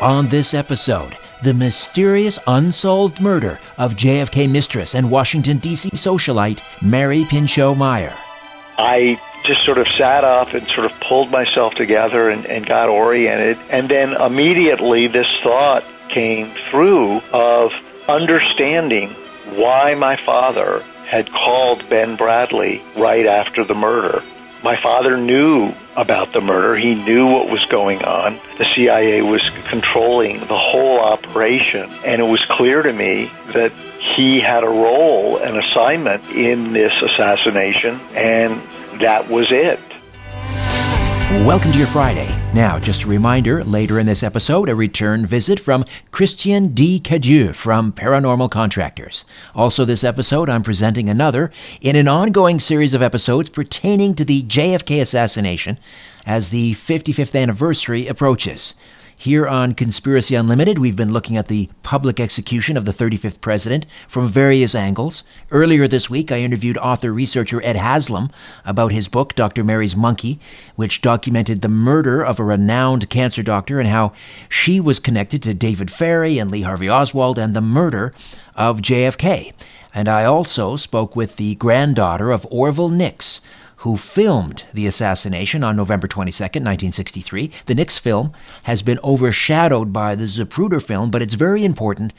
On this episode, the mysterious unsolved murder of JFK Mistress and Washington, D.C. socialite Mary Pinchot Meyer. I just sort of sat up and sort of pulled myself together and got oriented. And then immediately this thought came through of understanding why my father had called Ben Bradley right after the murder. My father knew about the murder. He knew what was going on. The CIA was controlling the whole operation, and it was clear to me that he had a role, an assignment in this assassination, and that was it. Welcome to your Friday. Now, just a reminder, later in this episode, a return visit from Christian D. Cadieux from Paranormal Contractors. Also this episode, I'm presenting another in an ongoing series of episodes pertaining to the JFK assassination as the 55th anniversary approaches. Here on Conspiracy Unlimited, we've been looking at the public execution of the 35th president from various angles. Earlier this week, I interviewed author-researcher Ed Haslam about his book, Dr. Mary's Monkey, which documented the murder of a renowned cancer doctor and how she was connected to David Ferrie and Lee Harvey Oswald and the murder of JFK. And I also spoke with the granddaughter of Orville Nix, who filmed the assassination on November 22nd, 1963. The Nix film has been overshadowed by the Zapruder film, but it's very important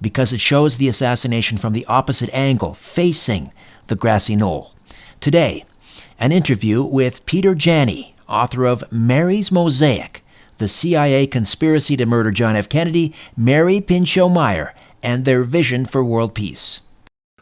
because it shows the assassination from the opposite angle, facing the grassy knoll. Today, an interview with Peter Janney, author of Mary's Mosaic, the CIA conspiracy to murder John F. Kennedy, Mary Pinchot Meyer, and their vision for world peace.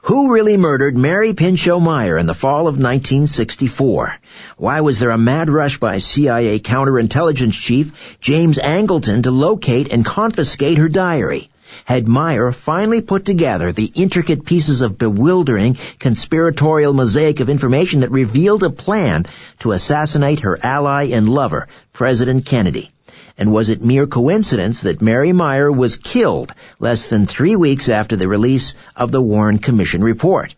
Who really murdered Mary Pinchot Meyer in the fall of 1964? Why was there a mad rush by CIA counterintelligence chief James Angleton to locate and confiscate her diary? Had Meyer finally put together the intricate pieces of bewildering conspiratorial mosaic of information that revealed a plan to assassinate her ally and lover, President Kennedy? And was it mere coincidence that Mary Meyer was killed less than 3 weeks after the release of the Warren Commission report?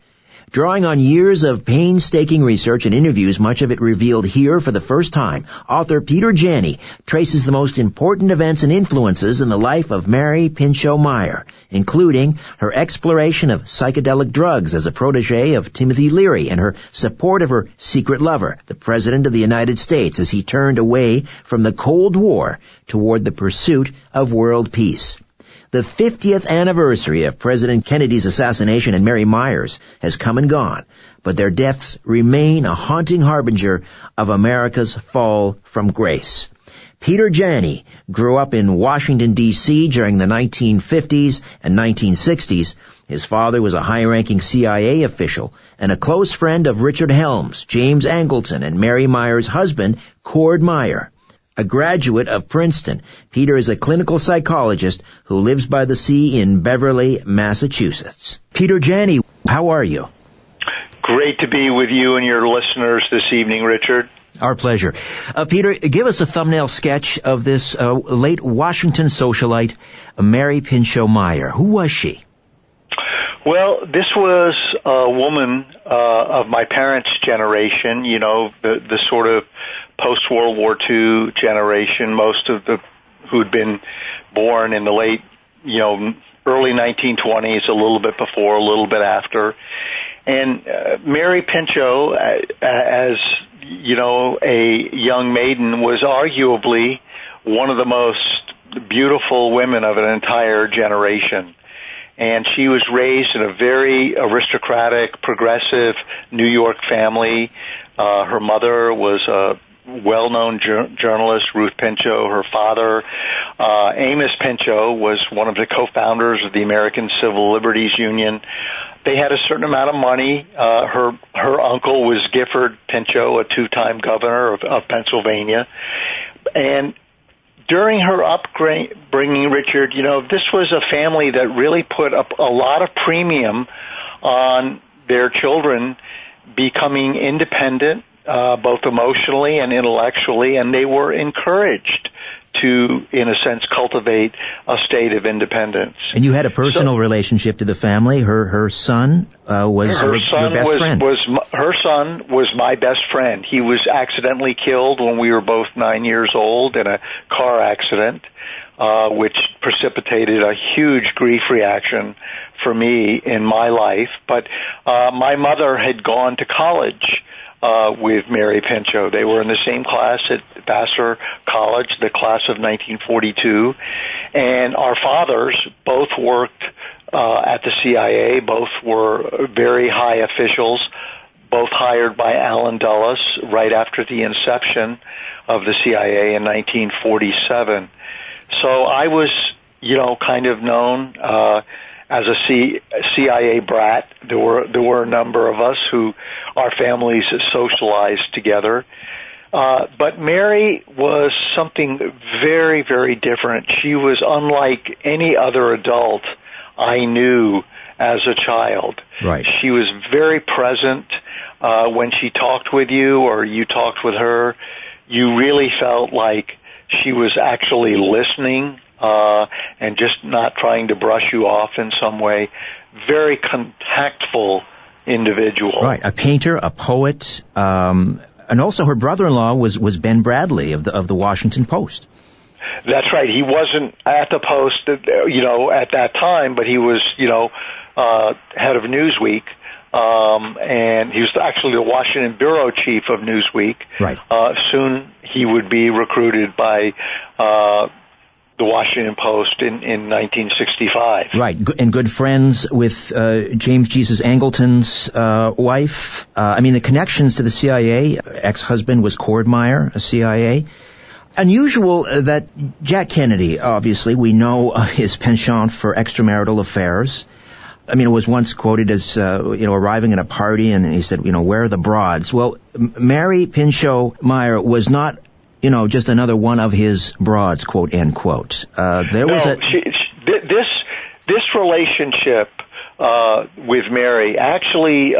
Drawing on years of painstaking research and interviews, much of it revealed here for the first time, author Peter Janney traces the most important events and influences in the life of Mary Pinchot Meyer, including her exploration of psychedelic drugs as a protege of Timothy Leary and her support of her secret lover, the President of the United States, as he turned away from the Cold War toward the pursuit of world peace. The 50th anniversary of President Kennedy's assassination and Mary Meyer's has come and gone, but their deaths remain a haunting harbinger of America's fall from grace. Peter Janney grew up in Washington, D.C. during the 1950s and 1960s. His father was a high-ranking CIA official and a close friend of Richard Helms, James Angleton, and Mary Meyer's husband, Cord Meyer. A graduate of Princeton, Peter is a clinical psychologist who lives by the sea in Beverly, Massachusetts. Peter Janney, how are you? Great to be with you and your listeners this evening, Richard. Our pleasure. Peter, give us a thumbnail sketch of this late Washington socialite, Mary Pinchot Meyer. Who was she? Well, this was a woman of my parents' generation, you know, the sort of post-World War II generation, most of the who'd been born in the late, you know, early 1920s, a little bit before, a little bit after. And Mary Pinchot, as, you know, a young maiden, was arguably one of the most beautiful women of an entire generation. And she was raised in a very aristocratic, progressive New York family. Her mother was a well-known journalist, Ruth Pinchot. Her father, Amos Pinchot, was one of the co-founders of the American Civil Liberties Union. They had a certain amount of money. Her uncle was Gifford Pinchot, a two-time governor of Pennsylvania. And during her upbringing, Richard, you know, this was a family that really put up a lot of premium on their children becoming independent, both emotionally and intellectually, and they were encouraged to, in a sense, cultivate a state of independence. And you had a personal relationship to the family. Her son was your best friend. Her son was my best friend. He was accidentally killed when we were both 9 years old in a car accident. which precipitated a huge grief reaction for me in my life. But my mother had gone to college with Mary Pinchot. They were in the same class at Vassar College, the class of 1942. And our fathers both worked at the CIA. Both were very high officials, both hired by Allen Dulles right after the inception of the CIA in 1947. So I was, kind of known as a CIA brat. There were a number of us who our families socialized together. But Mary was something very, very different. She was unlike any other adult I knew as a child. Right. She was very present when she talked with you or you talked with her. You really felt like she was actually listening and just not trying to brush you off in some way. Very contactful individual. Right, a painter, a poet, and also her brother-in-law was Ben Bradley of the Washington Post. That's right. He wasn't at the Post, at that time, but he was, head of Newsweek. And he was actually the Washington bureau chief of Newsweek. Right. Soon he would be recruited by the Washington Post in 1965. Right, and good friends with James Jesus Angleton's wife. The connections to the CIA. Ex-husband was Cord Meyer, a CIA. Unusual that Jack Kennedy, obviously, we know of his penchant for extramarital affairs. It was once quoted as, arriving at a party, and he said, where are the broads? Well, Mary Pinchot Meyer was not, just another one of his broads, quote, end quote. This relationship with Mary actually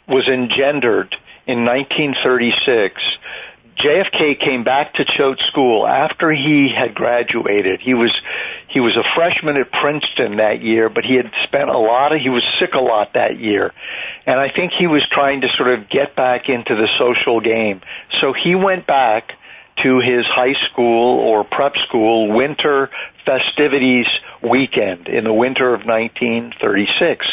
was engendered in 1936. JFK came back to Choate School after he had graduated. He was a freshman at Princeton that year, but he had spent he was sick a lot that year. And I think he was trying to sort of get back into the social game. So he went back to his high school or prep school winter festivities weekend in the winter of 1936.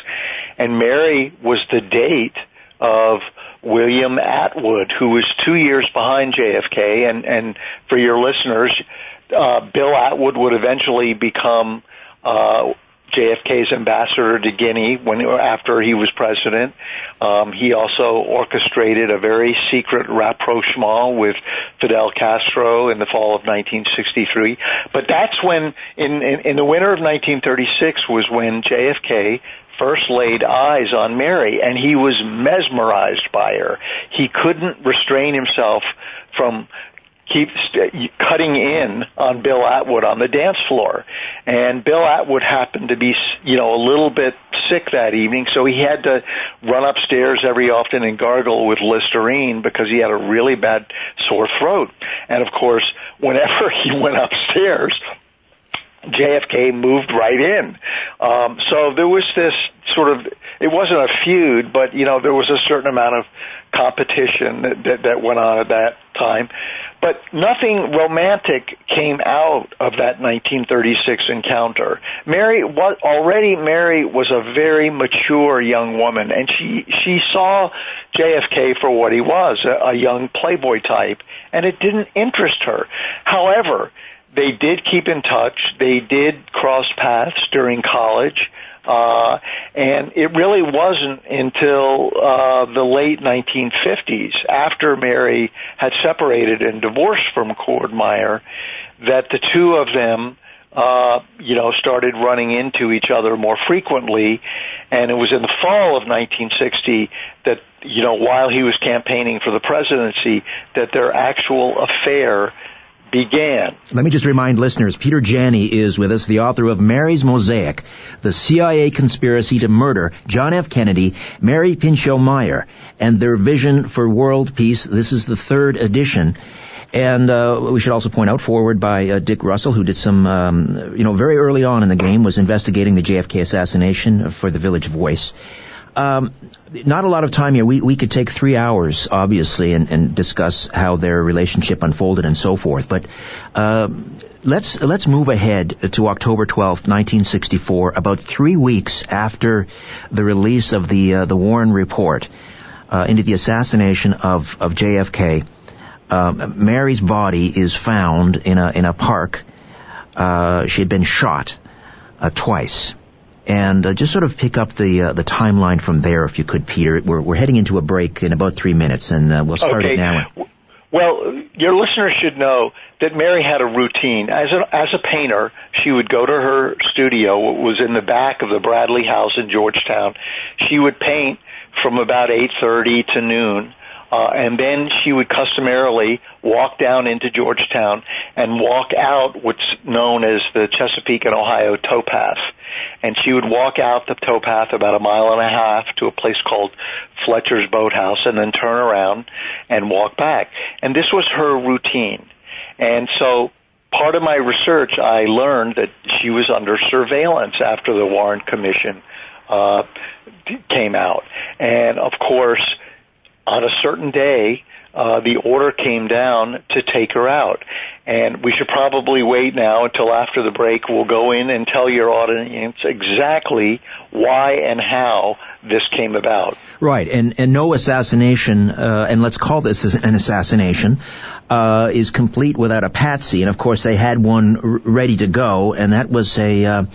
And Mary was the date of William Atwood, who was 2 years behind JFK, and for your listeners, Bill Atwood would eventually become JFK's ambassador to Guinea after he was president. He also orchestrated a very secret rapprochement with Fidel Castro in the fall of 1963. But that's when, in the winter of 1936, was when JFK first laid eyes on Mary, and he was mesmerized by her. He couldn't restrain himself from cutting in on Bill Atwood on the dance floor. And Bill Atwood happened to be, a little bit sick that evening, so he had to run upstairs every often and gargle with Listerine because he had a really bad sore throat. And of course, whenever he went upstairs, JFK moved right in. So there was this sort of, it wasn't a feud, but, there was a certain amount of competition that went on at that time. But nothing romantic came out of that 1936 encounter. Mary was a very mature young woman, and she saw JFK for what he was, a young playboy type, and it didn't interest her. However, they did keep in touch. They did cross paths during college. And it really wasn't until the late 1950s, after Mary had separated and divorced from Cord Meyer, that the two of them, started running into each other more frequently. And it was in the fall of 1960 that, while he was campaigning for the presidency, that their actual affair began. Let me just remind listeners, Peter Janney is with us, the author of Mary's Mosaic, the CIA conspiracy to murder John F. Kennedy, Mary Pinchot Meyer, and their vision for world peace. This is the third edition. And we should also point out, forward by Dick Russell, who did some, very early on in the game, was investigating the JFK assassination for the Village Voice. Not a lot of time here. We could take 3 hours, obviously, and discuss how their relationship unfolded and so forth. But let's move ahead to October 12th, 1964, about 3 weeks after the release of the Warren Report into the assassination of JFK. Mary's body is found in a park. She had been shot twice. And just sort of pick up the timeline from there, if you could, Peter. We're heading into a break in about 3 minutes, and we'll start it now. Well, your listeners should know that Mary had a routine. As a painter, she would go to her studio. It was in the back of the Bradley house in Georgetown. She would paint from about 8:30 to noon. And then she would customarily walk down into Georgetown and walk out what's known as the Chesapeake and Ohio towpath. And she would walk out the towpath about 1.5 miles to a place called Fletcher's Boathouse and then turn around and walk back. And this was her routine. And so part of my research, I learned that she was under surveillance after the Warren Commission came out. And, of course, on a certain day, the order came down to take her out. And we should probably wait now until after the break. We'll go in and tell your audience exactly why and how this came about. Right, and no assassination, and let's call this an assassination, is complete without a patsy. And, of course, they had one ready to go, and that was a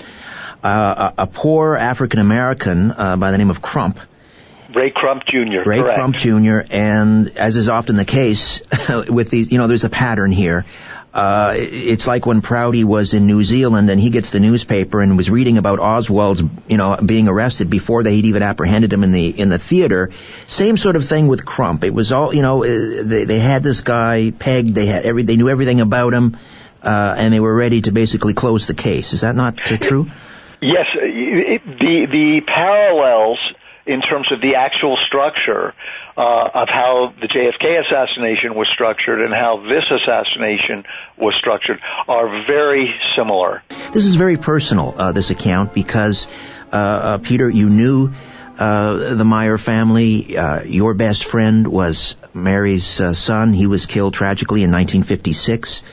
poor African-American by the name of Crump. Ray Crump Jr. Ray correct. Crump Jr. And as is often the case with these, there's a pattern here. It's like when Prouty was in New Zealand and he gets the newspaper and was reading about Oswald's, being arrested before they'd even apprehended him in the theater. Same sort of thing with Crump. It was all, they had this guy pegged. They knew everything about him, and they were ready to basically close the case. Is that not true? Yes, the parallels in terms of the actual structure of how the JFK assassination was structured and how this assassination was structured are very similar. This is very personal, this account, because, Peter, you knew the Meyer family. Your best friend was Mary's son. He was killed tragically in 1956.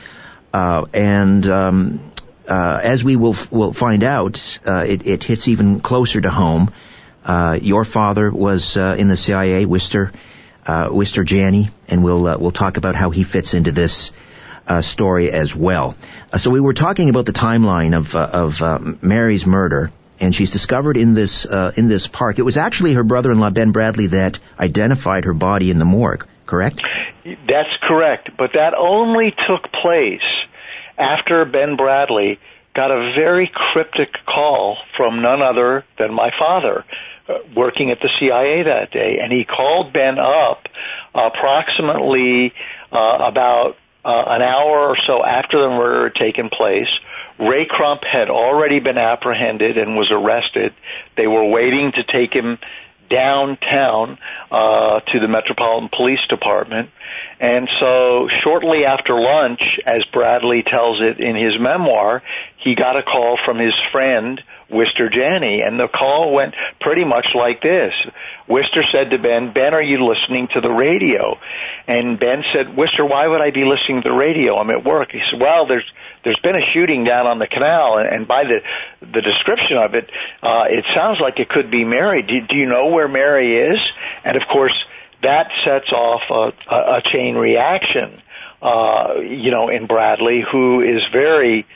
As we will find out, it hits even closer to home. Your father was in the CIA, Wistar Janney, and we'll talk about how he fits into this story as well. So we were talking about the timeline of Mary's murder, and she's discovered in this park. It was actually her brother-in-law Ben Bradley that identified her body in the morgue. Correct? That's correct, but that only took place after Ben Bradley got a very cryptic call from none other than my father, working at the CIA that day. And he called Ben up approximately about an hour or so after the murder had taken place. Ray Crump had already been apprehended and was arrested. They were waiting to take him downtown to the Metropolitan Police Department. And so shortly after lunch, as Bradley tells it in his memoir, he got a call from his friend, Wistar Janney, and the call went pretty much like this. Wistar said to Ben, "Ben, are you listening to the radio?" And Ben said, "Wistar, why would I be listening to the radio? I'm at work." He said, "Well, there's been a shooting down on the canal, and by the description of it, it sounds like it could be Mary. Do you know where Mary is?" And of course, that sets off a chain reaction, in Bradley, who is very,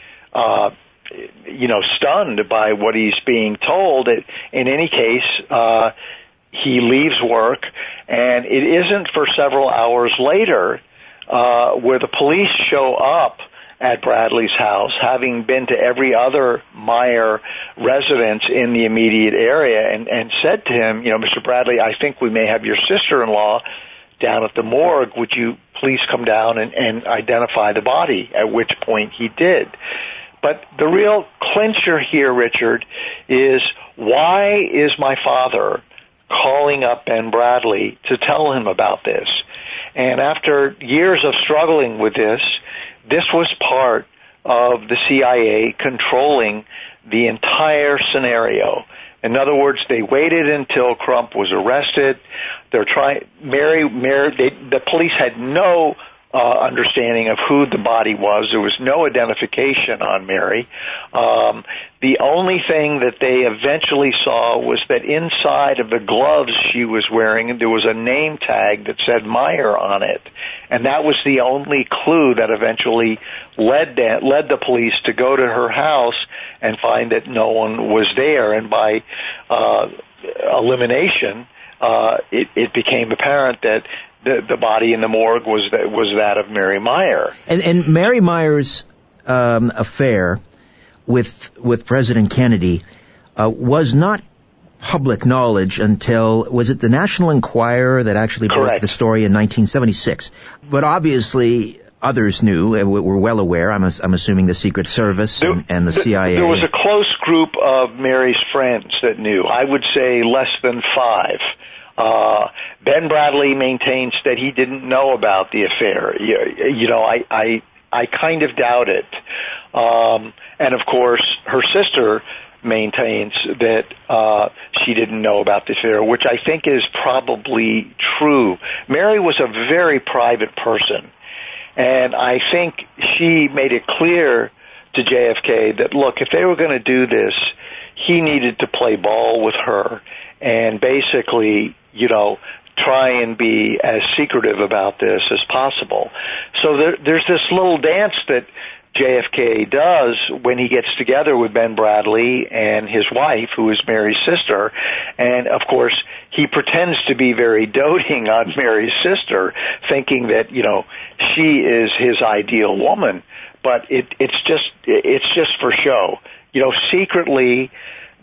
stunned by what he's being told. In any case, he leaves work, and it isn't for several hours later where the police show up at Bradley's house, having been to every other Meyer residence in the immediate area, and said to him, "Mr. Bradley, I think we may have your sister-in-law down at the morgue. Would you please come down and identify the body?" At which point he did. But the real clincher here, Richard, is why is my father calling up Ben Bradley to tell him about this? And after years of struggling with this was part of the CIA controlling the entire scenario. In other words, they waited until Crump was arrested. The police had no understanding of who the body was. There was no identification on Mary. The only thing that they eventually saw was that inside of the gloves she was wearing, there was a name tag that said Meyer on it. And that was the only clue that eventually led the police to go to her house and find that no one was there. And by elimination, it became apparent that the body in the morgue was that of Mary Meyer. And Mary Meyer's affair with President Kennedy was not public knowledge until, was it the National Enquirer that actually broke the story in 1976? But obviously others knew, were well aware. I'm assuming the Secret Service and the CIA. There was a close group of Mary's friends that knew. I would say less than 5. Ben Bradley maintains that he didn't know about the affair. I kind of doubt it. And of course, her sister maintains that she didn't know about the affair, which I think is probably true. Mary was a very private person, and I think she made it clear to JFK that, look, if they were going to do this, he needed to play ball with her and basically, try and be as secretive about this as possible. So there's this little dance that JFK does when he gets together with Ben Bradley and his wife, who is Mary's sister, and of course he pretends to be very doting on Mary's sister, thinking that she is his ideal woman, but it's just for show. Secretly,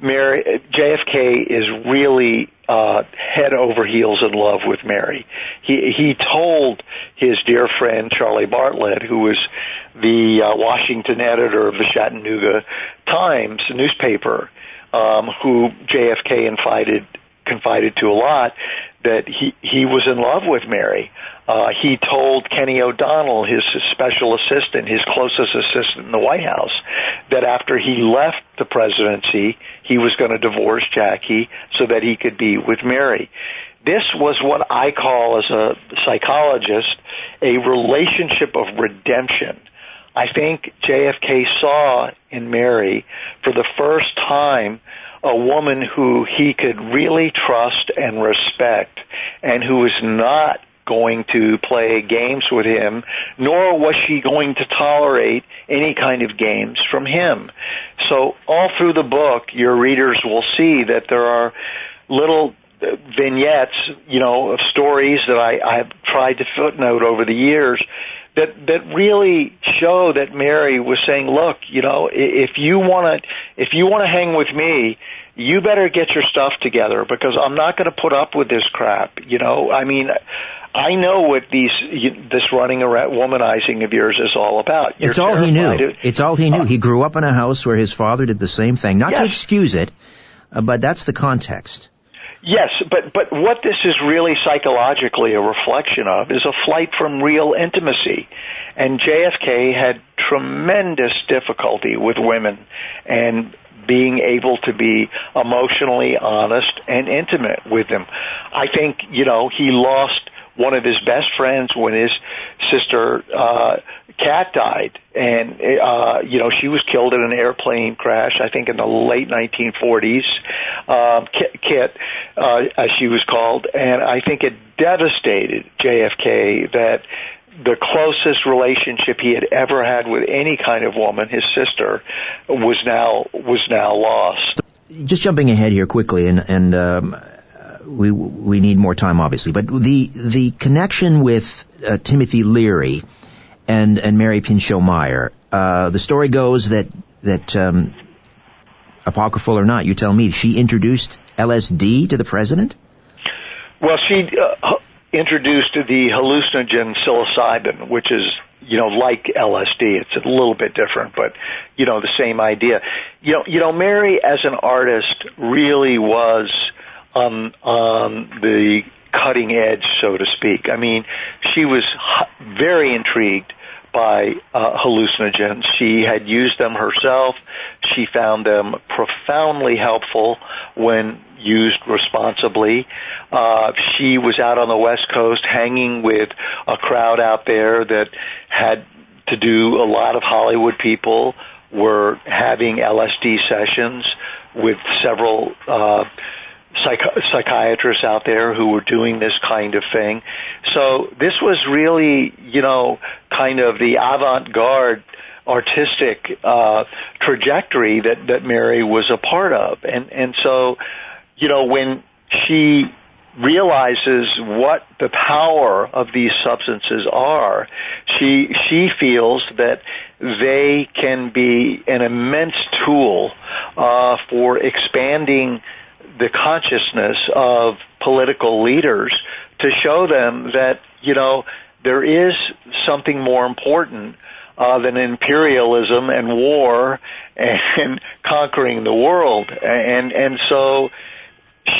JFK is really head over heels in love with Mary. He told his dear friend Charlie Bartlett, who was the Washington editor of the Chattanooga Times newspaper, who JFK confided to a lot, that he was in love with Mary. He told Kenny O'Donnell, his special assistant, his closest assistant in the White House, that after he left the presidency, he was going to divorce Jackie so that he could be with Mary. This was what I call, as a psychologist, a relationship of redemption. I think JFK saw in Mary, for the first time, a woman who he could really trust and respect, and who was not going to play games with him, nor was she going to tolerate any kind of games from him. So all through the book, your readers will see that there are little vignettes, of stories that I have tried to footnote over the years that really show that Mary was saying, look, if you want to hang with me, you better get your stuff together, because I'm not going to put up with this crap. I know what this running around womanizing of yours is all about. It's all he knew. It's all he knew. He grew up in a house where his father did the same thing. Not to excuse it, but that's the context. Yes, but what this is really psychologically a reflection of is a flight from real intimacy. And JFK had tremendous difficulty with women and being able to be emotionally honest and intimate with them. I think, he lost one of his best friends when his sister Kat died, and she was killed in an airplane crash, I think in the late 1940s. Kit, as she was called, and I think it devastated JFK that the closest relationship he had ever had with any kind of woman, his sister, was now lost. Just jumping ahead here quickly, and we need more time, obviously, but the connection with Timothy Leary and Mary Pinchot Meyer. The story goes that apocryphal or not, you tell me, she introduced LSD to the president? Well, she introduced the hallucinogen psilocybin, which is, like LSD. It's a little bit different, but, the same idea. Mary, as an artist, really was on the cutting edge, so to speak. I mean, she was very intrigued by hallucinogens. She had used them herself. She found them profoundly helpful when used responsibly. She was out on the West Coast hanging with a crowd out there that had to do a lot of Hollywood people were having LSD sessions with several psychiatrists out there who were doing this kind of thing. So this was really, kind of the avant-garde artistic trajectory that Mary was a part of. And so, when she realizes what the power of these substances are, she feels that they can be an immense tool for expanding the consciousness of political leaders to show them that, there is something more important than imperialism and war and conquering the world. And so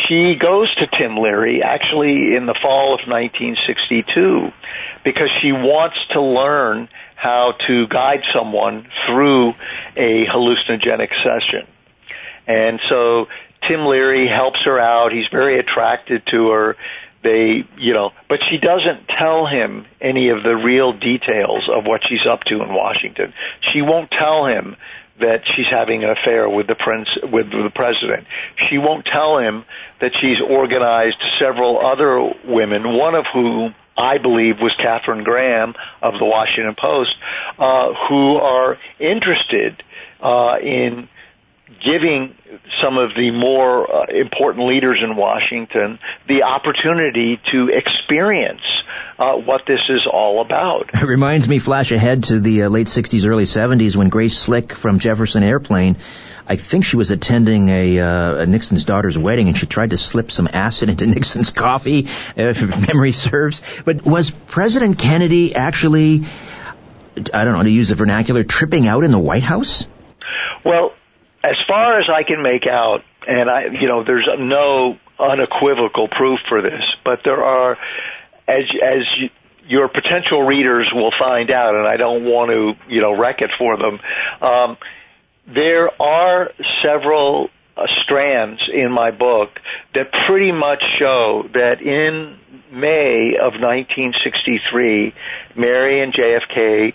she goes to Tim Leary actually in the fall of 1962 because she wants to learn how to guide someone through a hallucinogenic session. And so Tim Leary helps her out. He's very attracted to her. But she doesn't tell him any of the real details of what she's up to in Washington. She won't tell him that she's having an affair with the president. She won't tell him that she's organized several other women, one of whom I believe was Katharine Graham of the Washington Post, who are interested in giving some of the more important leaders in Washington the opportunity to experience what this is all about. It reminds me, flash ahead to the late 60s, early 70s, when Grace Slick from Jefferson Airplane, I think she was attending a Nixon's daughter's wedding, and she tried to slip some acid into Nixon's coffee, if memory serves. But was President Kennedy actually, I don't know, to use the vernacular, tripping out in the White House? Well, as far as I can make out, and there's no unequivocal proof for this, but there are, as your potential readers will find out, and I don't want to, wreck it for them, there are several strands in my book that pretty much show that in May of 1963, Mary and JFK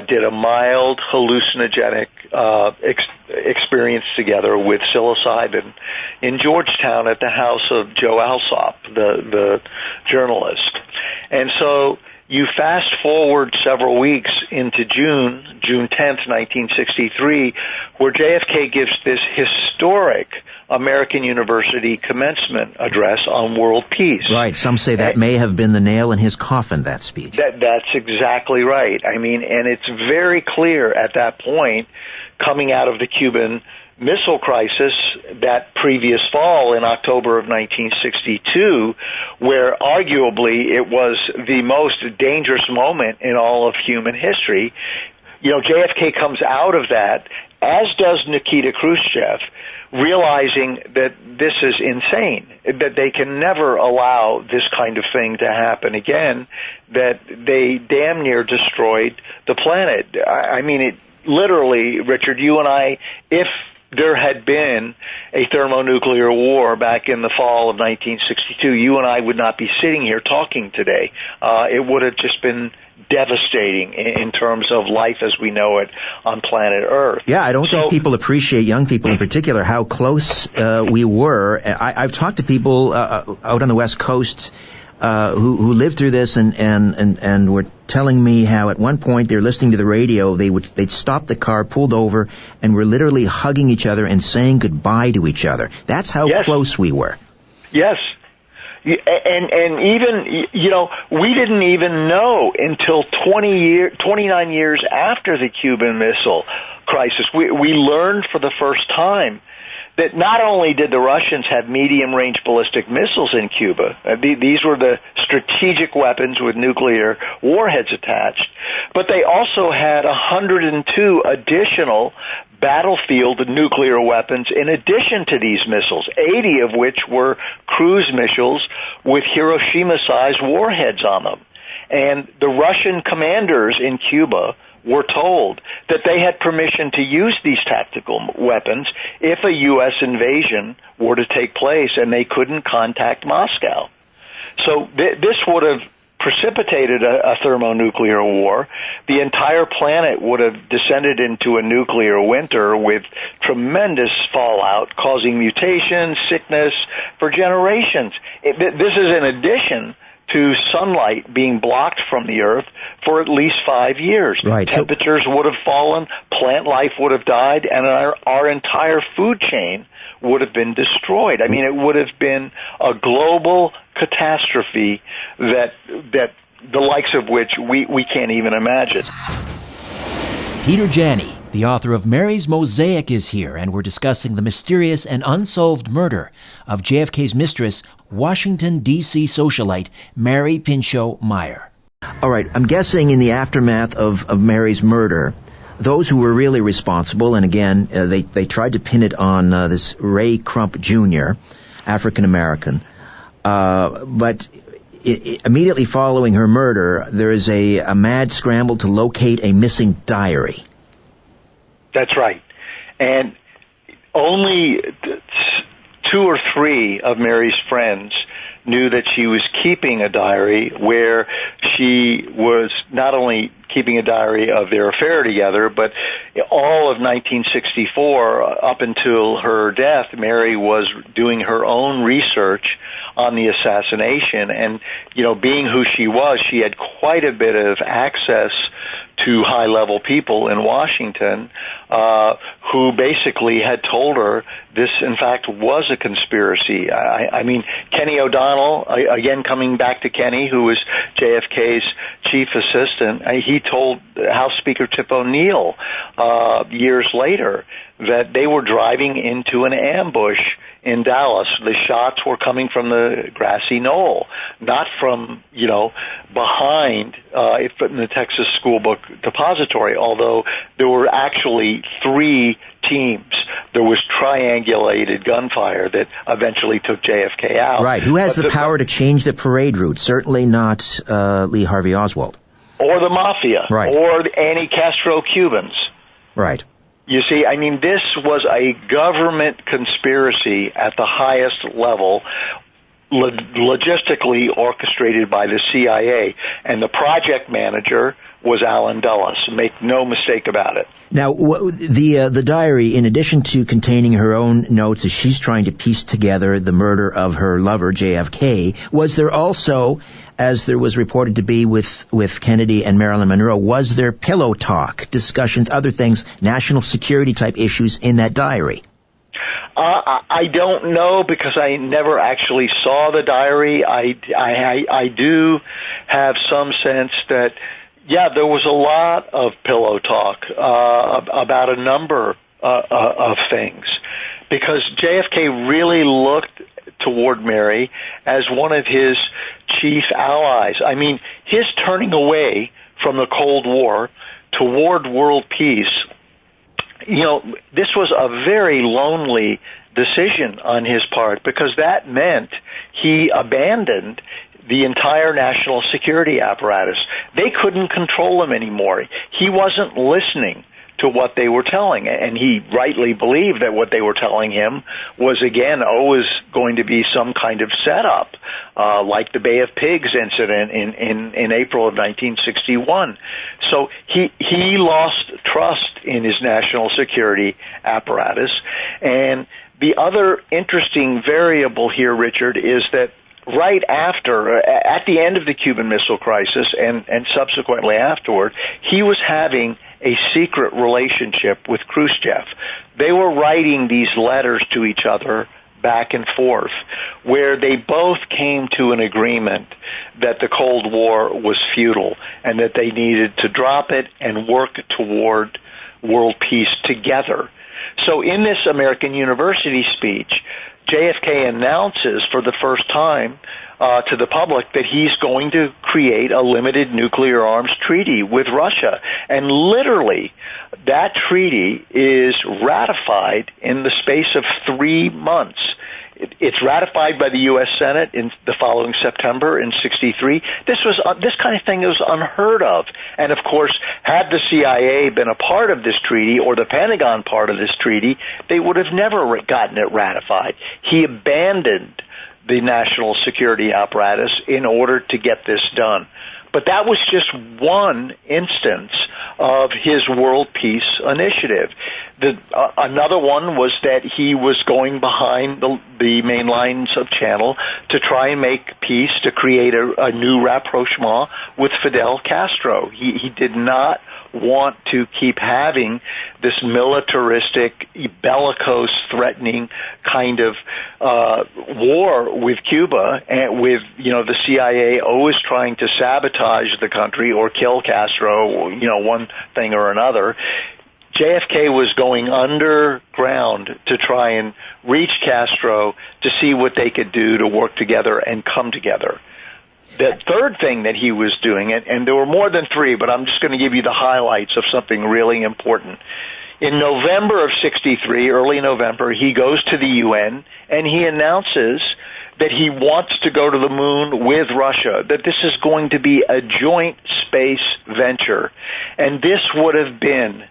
did a mild hallucinogenic experience together with psilocybin in Georgetown at the house of Joe Alsop, the journalist. And so you fast forward several weeks into June 10th, 1963, where JFK gives this historic American University commencement address on world peace. Right. Some say that may have been the nail in his coffin, that speech. That's exactly right. I mean, and it's very clear at that point, coming out of the Cuban Missile Crisis that previous fall in October of 1962, where arguably it was the most dangerous moment in all of human history. JFK comes out of that, as does Nikita Khrushchev, realizing that this is insane, that they can never allow this kind of thing to happen again, that they damn near destroyed the planet. I mean, it literally, Richard, you and I, if there had been a thermonuclear war back in the fall of 1962, you and I would not be sitting here talking today. It would have just been devastating in terms of life as we know it on planet Earth. Yeah, I don't think people appreciate, young people in particular, how close we were. I've talked to people out on the West Coast who lived through this and were telling me how at one point they're listening to the radio, they'd stop the car, pulled over, and were literally hugging each other and saying goodbye to each other. That's how close we were. Yes. And even, we didn't even know until 29 years after the Cuban Missile Crisis. We learned for the first time that not only did the Russians have medium-range ballistic missiles in Cuba, these were the strategic weapons with nuclear warheads attached, but they also had 102 additional battlefield nuclear weapons in addition to these missiles, 80 of which were cruise missiles with Hiroshima-sized warheads on them. And the Russian commanders in Cuba were told that they had permission to use these tactical weapons if a U.S. invasion were to take place, and they couldn't contact Moscow. So this would have precipitated a thermonuclear war. The entire planet would have descended into a nuclear winter with tremendous fallout, causing mutations, sickness for generations. This is in addition to sunlight being blocked from the Earth for at least 5 years. Right. Temperatures would have fallen, plant life would have died, and our entire food chain would have been destroyed. I mean, it would have been a global catastrophe that the likes of which we can't even imagine. Peter Janney, the author of Mary's Mosaic, is here, and we're discussing the mysterious and unsolved murder of JFK's mistress, Washington, D.C. socialite Mary Pinchot Meyer. All right, I'm guessing in the aftermath of Mary's murder, those who were really responsible, and again, they tried to pin it on this Ray Crump Jr., African-American, but immediately following her murder, there is a mad scramble to locate a missing diary. That's right. And only 2 or 3 of Mary's friends knew that she was keeping a diary where she was not only keeping a diary of their affair together, but all of 1964, up until her death, Mary was doing her own research on the assassination. And, being who she was, she had quite a bit of access to high-level people in Washington who basically had told her this, in fact, was a conspiracy. I mean, Kenny O'Donnell, again coming back to Kenny, who was JFK's chief assistant, he told House Speaker Tip O'Neill years later that they were driving into an ambush in Dallas. The shots were coming from the grassy knoll, not from, behind in the Texas School Book Depository, although there were actually 3 teams. There was triangulated gunfire that eventually took JFK out. Right. Who has the power to change the parade route? Certainly not Lee Harvey Oswald. Or the Mafia. Right. Or the anti-Castro Cubans. Right. You see, I mean, this was a government conspiracy at the highest level, logistically orchestrated by the CIA, and the project manager was Alan Dulles. Make no mistake about it. Now, the diary, in addition to containing her own notes as she's trying to piece together the murder of her lover, JFK, was there also, as there was reported to be with Kennedy and Marilyn Monroe, was there pillow talk, discussions, other things, national security type issues in that diary? I don't know, because I never actually saw the diary. I do have some sense that, yeah, there was a lot of pillow talk about a number of things, because JFK really looked toward Mary as one of his chief allies. I mean, his turning away from the Cold War toward world peace, this was a very lonely decision on his part, because that meant he abandoned the entire national security apparatus. They couldn't control him anymore. He wasn't listening to what they were telling, and he rightly believed that what they were telling him was, again, always going to be some kind of setup, like the Bay of Pigs incident in April of 1961. So he lost trust in his national security apparatus. And the other interesting variable here, Richard, is that right after, at the end of the Cuban Missile Crisis and subsequently afterward, he was having a secret relationship with Khrushchev. They were writing these letters to each other back and forth, where they both came to an agreement that the Cold War was futile and that they needed to drop it and work toward world peace together. So in this American University speech, JFK announces for the first time to the public that he's going to create a limited nuclear arms treaty with Russia. And literally, that treaty is ratified in the space of 3 months. It's ratified by the U.S. Senate in the following September in '63. This kind of thing was unheard of. And of course, had the CIA been a part of this treaty or the Pentagon part of this treaty, they would have never gotten it ratified. He abandoned the national security apparatus in order to get this done. But that was just one instance of his world peace initiative. Another one was that he was going behind the main lines of Channel to try and make peace, to create a new rapprochement with Fidel Castro. He did not want to keep having this militaristic, bellicose, threatening kind of war with Cuba, and with the CIA always trying to sabotage the country or kill Castro, one thing or another. JFK was going underground to try and reach Castro to see what they could do to work together and come together. The third thing that he was doing, and there were more than three, but I'm just going to give you the highlights of something really important. In November of '63, early November, he goes to the UN and he announces that he wants to go to the moon with Russia, that this is going to be a joint space venture. And this would have been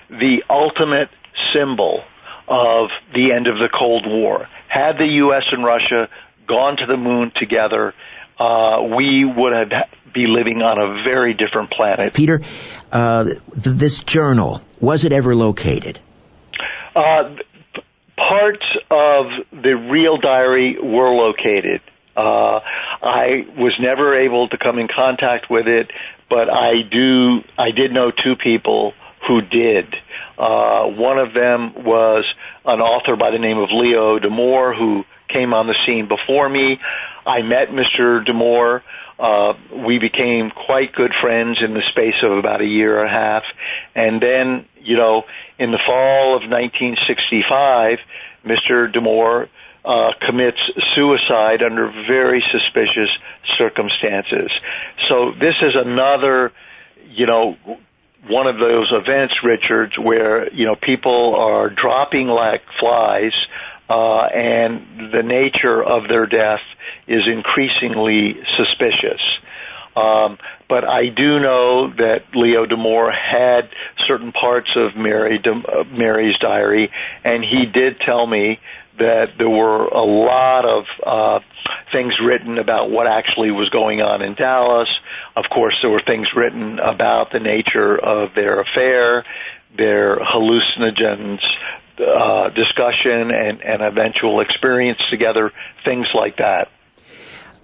the ultimate symbol of the end of the Cold War. Had the U.S. and Russia gone to the moon together, we would be living on a very different planet. Peter, this journal, was it ever located? Parts of the real diary were located. I was never able to come in contact with it, but I did know two people who did. One of them was an author by the name of Leo D'Amour, who came on the scene before me. I met Mr. D'Amour. We became quite good friends in the space of about a year and a half. And then, in the fall of 1965, Mr. D'Amour commits suicide under very suspicious circumstances. So this is another, one of those events, Richard, where, people are dropping like flies, and the nature of their death is increasingly suspicious. But I do know that Leo D'Amour had certain parts of Mary's diary, and he did tell me that there were a lot of things written about what actually was going on in Dallas. Of course, there were things written about the nature of their affair, their hallucinogens discussion, and eventual experience together, things like that.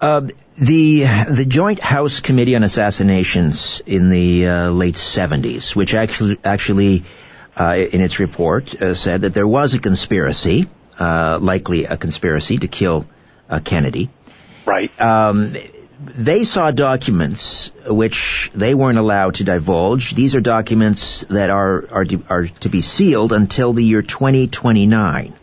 The Joint House Committee on Assassinations in the late 70s, which actually in its report said that there was a conspiracy, likely a conspiracy to kill Kennedy. Right. They saw documents which they weren't allowed to divulge. These are documents that are to be sealed until the year 2029.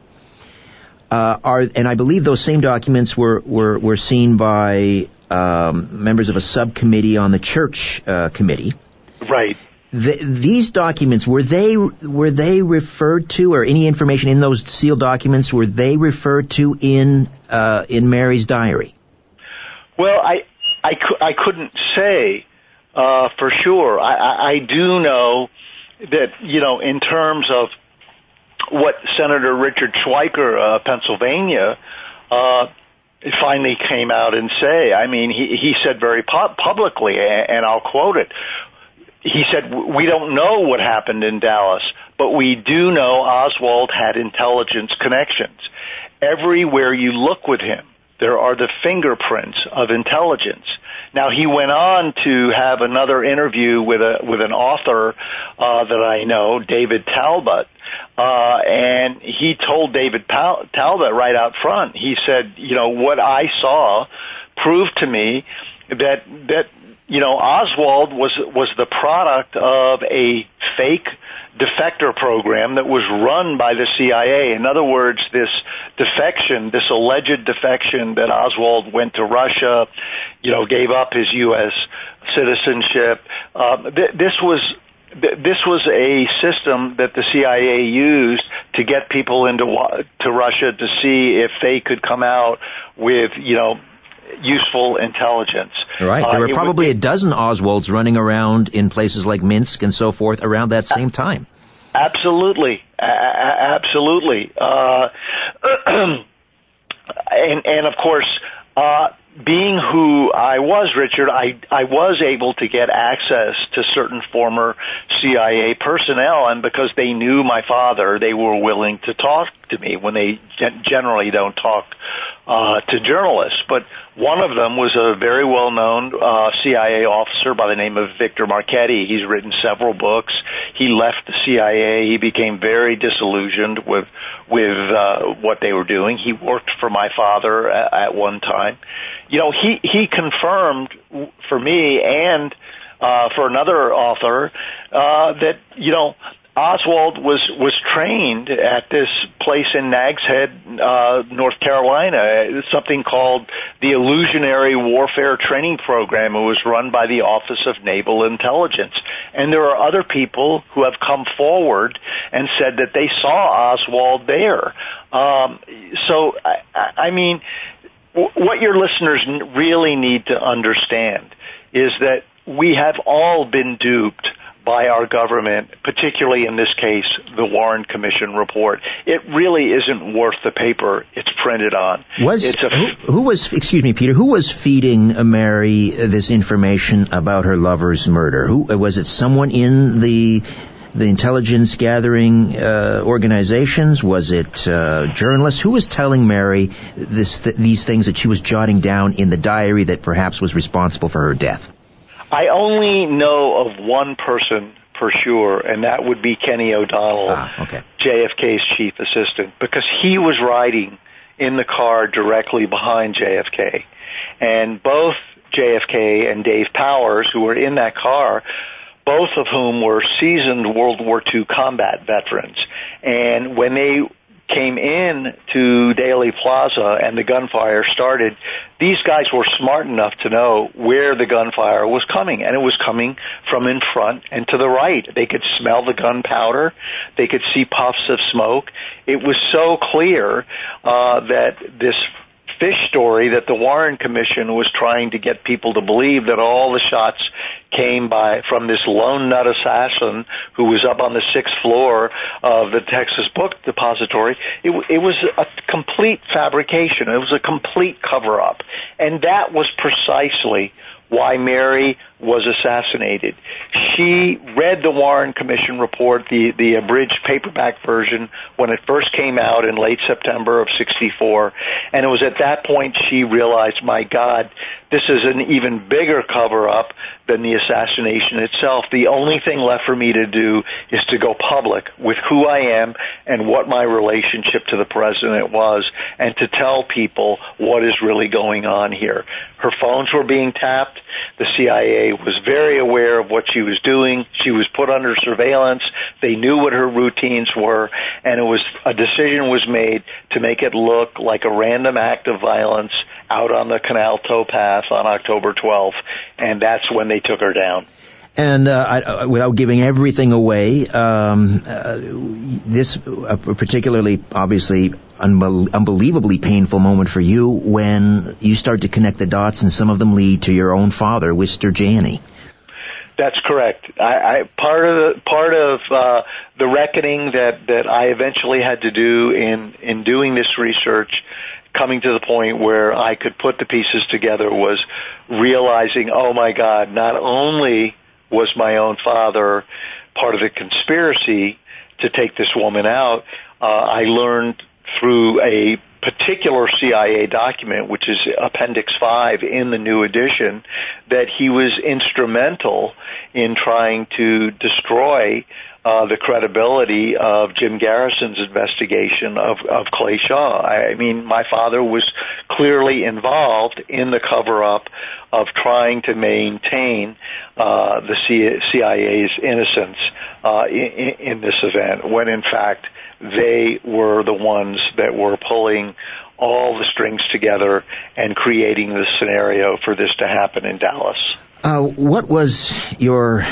And I believe those same documents were seen by members of a subcommittee on the Church Committee. Right. These documents, were they referred to, or any information in those sealed documents, were they referred to in Mary's diary? Well, I couldn't say for sure. I do know that, in terms of what Senator Richard Schweiker of Pennsylvania finally came out and say. I mean, he said very publicly, and I'll quote it. He said, "We don't know what happened in Dallas, but we do know Oswald had intelligence connections. Everywhere you look with him, there are the fingerprints of intelligence." Now, he went on to have another interview with an author that I know, David Talbot, and he told David Talbot right out front. He said, what I saw proved to me that Oswald was the product of a fake defector program that was run by the CIA. In other words, this defection, this alleged defection that Oswald went to Russia, gave up his U.S. citizenship. This was this was a system that the CIA used to get people to Russia to see if they could come out with, useful intelligence. Right. There were probably a dozen Oswalds running around in places like Minsk and so forth around that same time. Absolutely. Absolutely. And of course, being who I was, Richard, I was able to get access to certain former CIA personnel, and because they knew my father, they were willing to talk to me when they generally don't talk to journalists. But one of them was a very well-known CIA officer by the name of Victor Marchetti. He's written several books. He left the CIA. He became very disillusioned with what they were doing. He worked for my father at one time. He confirmed for me and for another author that Oswald was trained at this place in Nags Head, North Carolina, something called the Illusionary Warfare Training Program. It was run by the Office of Naval Intelligence. And there are other people who have come forward and said that they saw Oswald there. So, I mean, what your listeners really need to understand is that we have all been duped by our government, particularly in this case, the Warren Commission report. It really isn't worth the paper it's printed on. Who was feeding Mary this information about her lover's murder? Was it someone in the intelligence gathering organizations? Was it journalists? Who was telling Mary these things that she was jotting down in the diary that perhaps was responsible for her death? I only know of one person for sure, and that would be Kenny O'Donnell, JFK's chief assistant, because he was riding in the car directly behind JFK. And both JFK and Dave Powers, who were in that car, both of whom were seasoned World War II combat veterans. And when they came in to Dealey Plaza and the gunfire started, these guys were smart enough to know where the gunfire was coming, and it was coming from in front and to the right. They could smell the gunpowder. They could see puffs of smoke. It was so clear that this fish story that the Warren Commission was trying to get people to believe, that all the shots came from this lone nut assassin who was up on the 6th floor of the Texas Book Depository. It was a complete fabrication. It was a complete cover-up. And that was precisely why Mary was assassinated. She read the Warren Commission report, the abridged paperback version, when it first came out in late September of '64, and it was at that point she realized, my God, this is an even bigger cover-up than the assassination itself. The only thing left for me to do is to go public with who I am and what my relationship to the president was, and to tell people what is really going on here. Her phones were being tapped. The CIA was very aware of what she was doing. She was put under surveillance. They knew what her routines were, and a decision was made to make it look like a random act of violence out on the Canal Towpath on October 12th, and that's when they took her down. And without giving everything away, this particularly, obviously, unbelievably painful moment for you when you start to connect the dots, and some of them lead to your own father, Wistar Janney. That's correct. Part of the reckoning that I eventually had to do in doing this research, coming to the point where I could put the pieces together, was realizing, oh my God, not only was my own father part of the conspiracy to take this woman out, I learned through a particular CIA document, which is Appendix 5 in the new edition, that he was instrumental in trying to destroy the credibility of Jim Garrison's investigation of Clay Shaw. I mean, my father was clearly involved in the cover-up of trying to maintain the CIA's innocence in this event, when in fact they were the ones that were pulling all the strings together and creating the scenario for this to happen in Dallas. What was your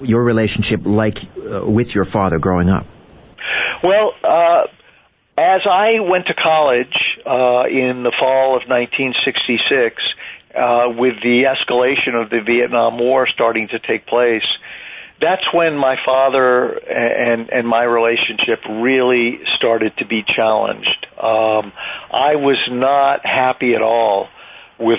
relationship like with your father growing up? Well, as I went to college in the fall of 1966, with the escalation of the Vietnam War starting to take place, that's when my father and my relationship really started to be challenged. I was not happy at all with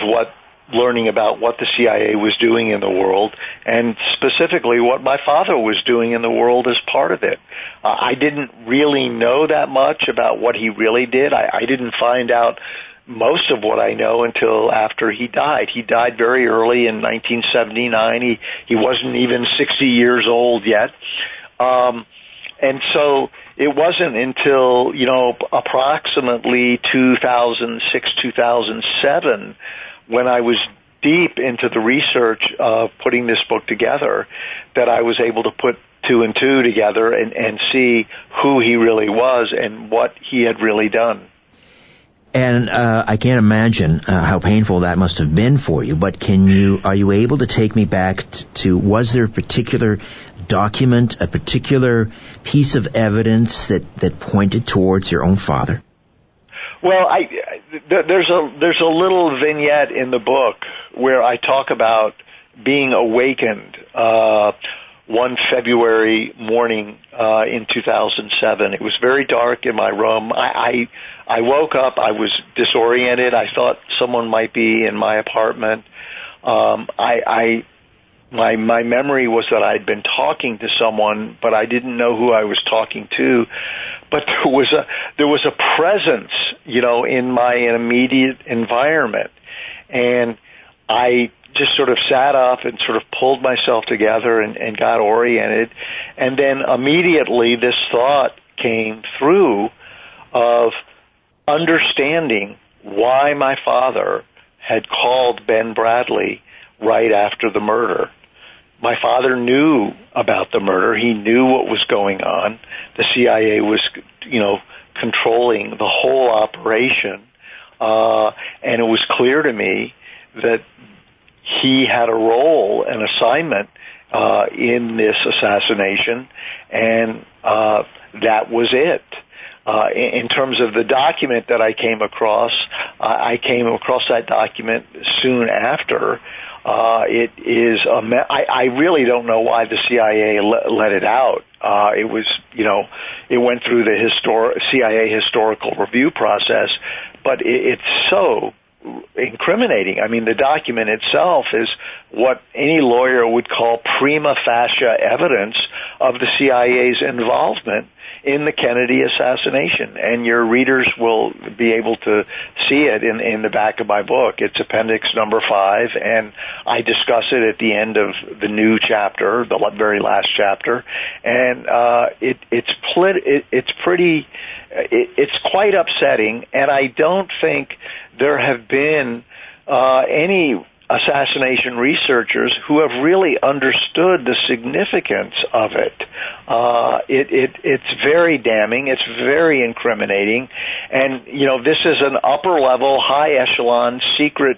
learning about what the CIA was doing in the world, and specifically what my father was doing in the world as part of it. I didn't really know that much about what he really did. I didn't find out most of what I know until after he died. He died very early in 1979. He wasn't even 60 years old yet. And so it wasn't until, approximately 2006, 2007, when I was deep into the research of putting this book together, that I was able to put two and two together and see who he really was and what he had really done. And I can't imagine how painful that must have been for you, but are you able to take me back to, was there a particular document, a particular piece of evidence that pointed towards your own father? Well, there's a little vignette in the book where I talk about being awakened one February morning in 2007. It was very dark in my room. I woke up. I was disoriented. I thought someone might be in my apartment. My memory was that I'd been talking to someone, but I didn't know who I was talking to. But there was a presence, in my immediate environment, and I just sort of sat up and sort of pulled myself together and got oriented, and then immediately this thought came through of understanding why my father had called Ben Bradley right after the murder. My father knew about the murder. He knew what was going on. The CIA was, controlling the whole operation. And it was clear to me that he had a role, an assignment in this assassination, and that was it. In terms of the document that I came across that document soon after. It is I really don't know why the CIA let it out. It was, it went through the CIA historical review process, but it's so incriminating. I mean, the document itself is what any lawyer would call prima facie evidence of the CIA's involvement in the Kennedy assassination, and your readers will be able to see it in the back of my book. It's appendix number 5, and I discuss it at the end of the new chapter, the very last chapter, and it's quite upsetting, and I don't think there have been any assassination researchers who have really understood the significance of it. It's very damning. It's very incriminating. And, this is an upper-level, high-echelon, secret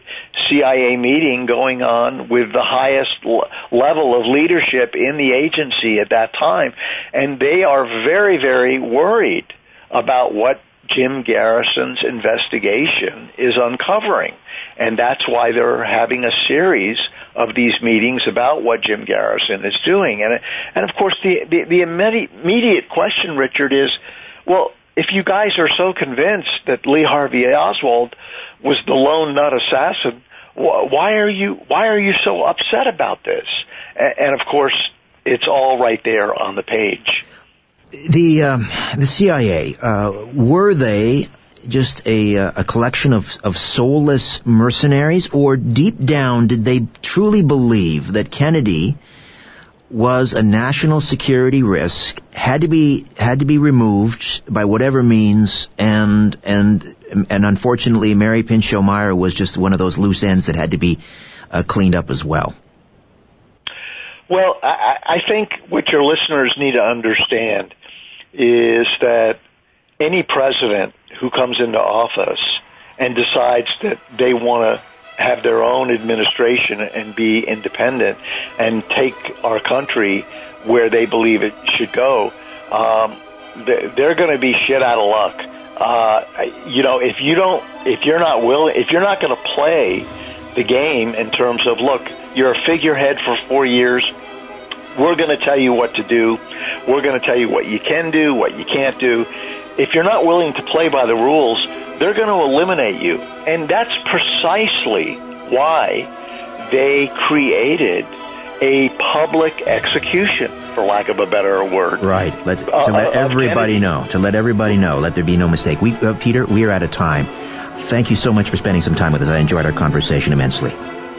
CIA meeting going on with the highest level of leadership in the agency at that time. And they are very, very worried about what Jim Garrison's investigation is uncovering. And that's why they're having a series of these meetings about what Jim Garrison is doing. And of course, the immediate question, Richard, is, well, if you guys are so convinced that Lee Harvey Oswald was the lone nut assassin, why are you so upset about this? And of course, it's all right there on the page. The CIA, were they just a collection of soulless mercenaries, or deep down did they truly believe that Kennedy was a national security risk, had to be removed by whatever means, and unfortunately Mary Pinchot Meyer was just one of those loose ends that had to be cleaned up as well? Well, I think what your listeners need to understand is that any president who comes into office and decides that they want to have their own administration and be independent and take our country where they believe it should go, they're going to be shit out of luck. If you're not going to play the game in terms of, look, you're a figurehead for 4 years. We're going to tell you what to do. We're going to tell you what you can do, what you can't do. If you're not willing to play by the rules, they're going to eliminate you. And that's precisely why they created a public execution, for lack of a better word. Right. To let everybody know. Let there be no mistake. Peter, we are out of time. Thank you so much for spending some time with us. I enjoyed our conversation immensely.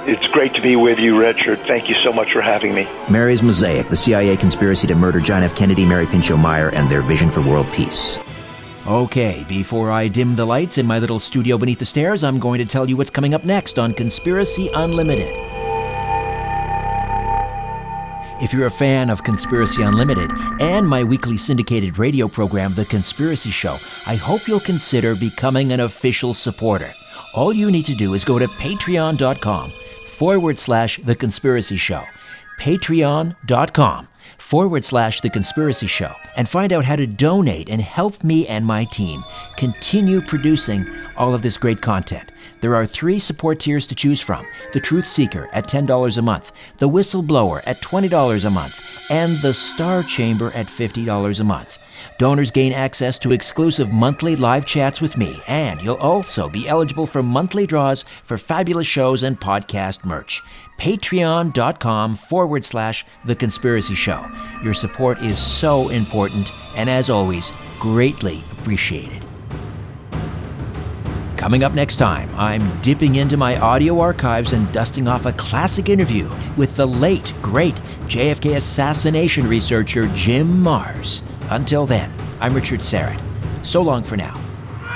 It's great to be with you, Richard. Thank you so much for having me. Mary's Mosaic, the CIA conspiracy to murder John F. Kennedy, Mary Pinchot Meyer, and their vision for world peace. Okay, before I dim the lights in my little studio beneath the stairs, I'm going to tell you what's coming up next on Conspiracy Unlimited. If you're a fan of Conspiracy Unlimited and my weekly syndicated radio program, The Conspiracy Show, I hope you'll consider becoming an official supporter. All you need to do is go to patreon.com/The Conspiracy Show. Patreon.com/The Conspiracy Show, and find out how to donate and help me and my team continue producing all of this great content. There are 3 support tiers to choose from: the Truth Seeker at $10 a month, the Whistleblower at $20 a month, and the Star Chamber at $50 a month. Donors gain access to exclusive monthly live chats with me, and you'll also be eligible for monthly draws for fabulous shows and podcast merch. Patreon.com/The Conspiracy Show. Your support is so important, and as always, greatly appreciated. Coming up next time, I'm dipping into my audio archives and dusting off a classic interview with the late, great JFK assassination researcher Jim Marrs. Until then, I'm Richard Serrett. So long for now.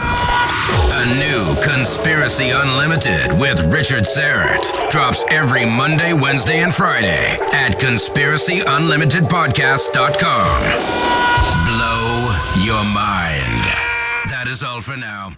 A new Conspiracy Unlimited with Richard Serrett drops every Monday, Wednesday, and Friday at conspiracyunlimitedpodcast.com. Blow your mind. That is all for now.